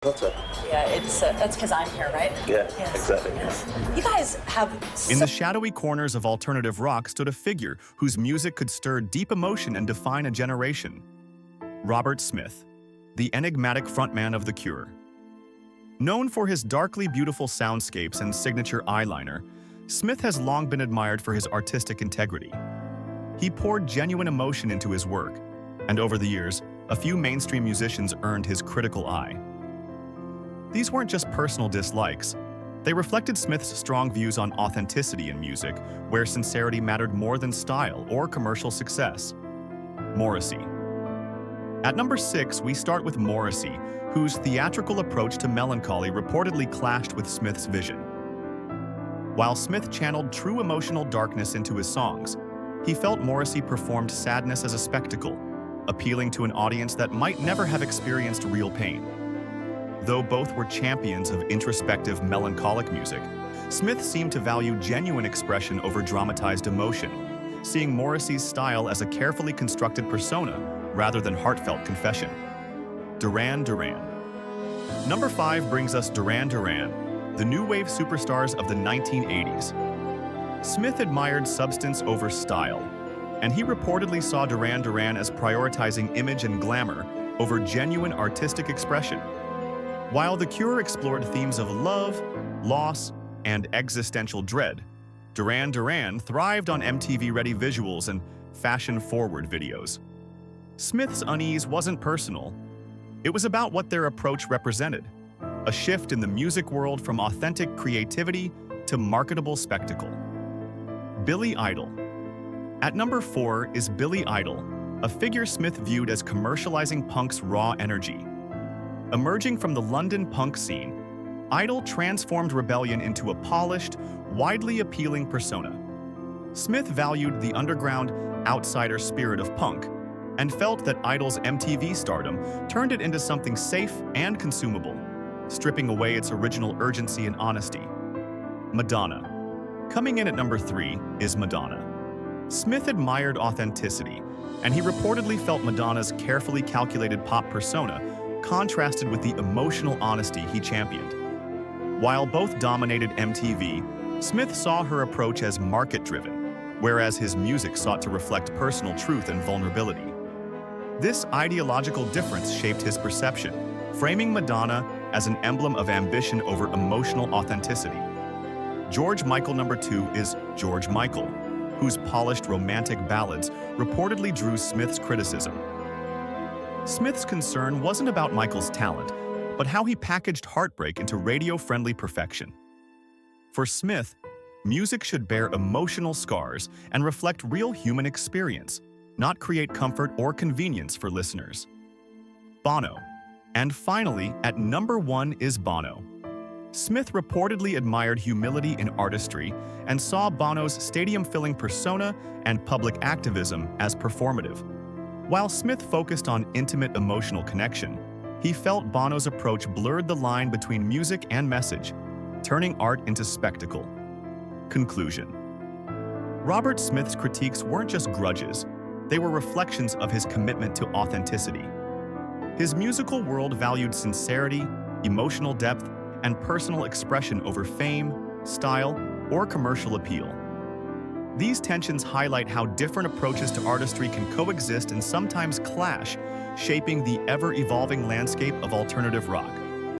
Potter. Yeah, that's because I'm here, right? Yeah, Yes. exactly. Yes. You guys have In the shadowy corners of alternative rock stood a figure whose music could stir deep emotion and define a generation. Robert Smith, the enigmatic frontman of The Cure. Known for his darkly beautiful soundscapes and signature eyeliner, Smith has long been admired for his artistic integrity. He poured genuine emotion into his work, and over the years, a few mainstream musicians earned his critical eye. These weren't just personal dislikes. They reflected Smith's strong views on authenticity in music, where sincerity mattered more than style or commercial success. Morrissey. At number 6, we start with Morrissey, whose theatrical approach to melancholy reportedly clashed with Smith's vision. While Smith channeled true emotional darkness into his songs, he felt Morrissey performed sadness as a spectacle, appealing to an audience that might never have experienced real pain. Though both were champions of introspective, melancholic music, Smith seemed to value genuine expression over dramatized emotion, seeing Morrissey's style as a carefully constructed persona rather than heartfelt confession. Duran Duran. Number 5 brings us Duran Duran, the new wave superstars of the 1980s. Smith admired substance over style, and he reportedly saw Duran Duran as prioritizing image and glamour over genuine artistic expression. While The Cure explored themes of love, loss, and existential dread, Duran Duran thrived on MTV-ready visuals and fashion-forward videos. Smith's unease wasn't personal. It was about what their approach represented, a shift in the music world from authentic creativity to marketable spectacle. Billy Idol. At number 4 is Billy Idol, a figure Smith viewed as commercializing punk's raw energy. Emerging from the London punk scene, Idol transformed rebellion into a polished, widely appealing persona. Smith valued the underground, outsider spirit of punk, and felt that Idol's MTV stardom turned it into something safe and consumable, stripping away its original urgency and honesty. Madonna. Coming in at number 3 is Madonna. Smith admired authenticity, and he reportedly felt Madonna's carefully calculated pop persona contrasted with the emotional honesty he championed. While both dominated MTV, Smith saw her approach as market-driven, whereas his music sought to reflect personal truth and vulnerability. This ideological difference shaped his perception, framing Madonna as an emblem of ambition over emotional authenticity. George Michael number 2 is George Michael, whose polished romantic ballads reportedly drew Smith's criticism. Smith's concern wasn't about Michael's talent, but how he packaged heartbreak into radio-friendly perfection. For Smith, music should bear emotional scars and reflect real human experience, not create comfort or convenience for listeners. Bono. And finally, at number 1 is Bono. Smith reportedly admired humility in artistry and saw Bono's stadium-filling persona and public activism as performative. While Smith focused on intimate emotional connection, he felt Bono's approach blurred the line between music and message, turning art into spectacle. Conclusion. Robert Smith's critiques weren't just grudges, they were reflections of his commitment to authenticity. His musical world valued sincerity, emotional depth, and personal expression over fame, style, or commercial appeal. These tensions highlight how different approaches to artistry can coexist and sometimes clash, shaping the ever-evolving landscape of alternative rock.